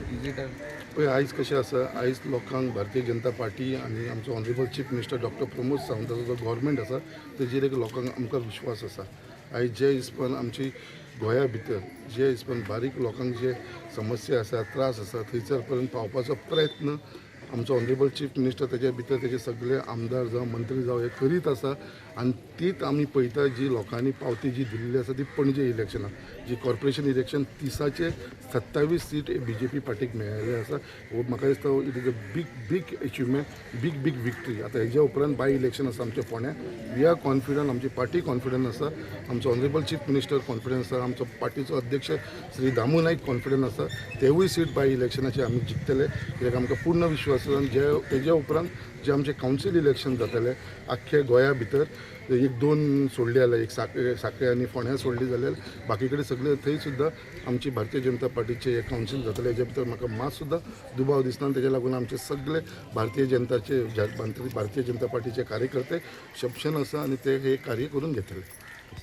पळय आयज कशें आसा, आयज लोकांक भारतीय जनता पार्टी आनी आमचो honourable chief minister doctor Pramod सावंताचो जो गव्हर्मेंट आसा तेजेर एक लोकांक आमकां विश्वास आसा. आयज जे हिसपान आमची गोंया भितर जे हिसपान बारीक लोकांक जे समस्या आसा, त्रास आसा, थंयसर पर्यंत पावपाचो प्रयत्न आमचो ऑनरेबल चीफ मिनिस्टर तेजे भितर तेजे सगळे आमदार जावं मंत्री जावं हे करीत आसा. आनी तीच आमी पळयता जी लोकांनी पावती जी दिल्ली आसा ती पणजे इलेक्शनां जी कॉर्पोरेशन इलेक्शन 30चे 27 सीट BJP पार्टीक मेळिल्ले आसा. म्हाका दिसता it is a big achievement, big victory. आतां हेज्या उपरांत बाय इलेक्शन आसा आमच्या फोंड्या. वी आर कॉन्फिडंट, आमची पार्टी कॉन्फिडंट आसा, आमचो ऑनरेबल चीफ मिनिस्टर कॉन्फिडंट आसा, आमचो पार्टीचो अध्यक्ष श्री दामू नाईक कॉन्फिडंट आसा. तेवूय सीट बाय इलेक्शनाचे आमी जिखतले कित्याक आमकां पूर्ण विश्वास आसा. तेज्या उपरांत जे आमचे कावन्सील इलेक्शन जातले आख्ख्या गोंया भितर 1-2 सोडली जाल्यार एक साखळे आनी फोंड्या सोडली जाल्यार बाकी कडेन सगळे थंय सुद्दां आमची भारतीय जनता पार्टीचे हे कावन्सील जातले. हेजे भितर म्हाका मात सुद्दां दुबाव दिसना. तेजे लागून आमचे सगळे भारतीय जनता पार्टीचे कार्यकर्ते सक्षम आसा आनी ते हे कार्य करून घेतले.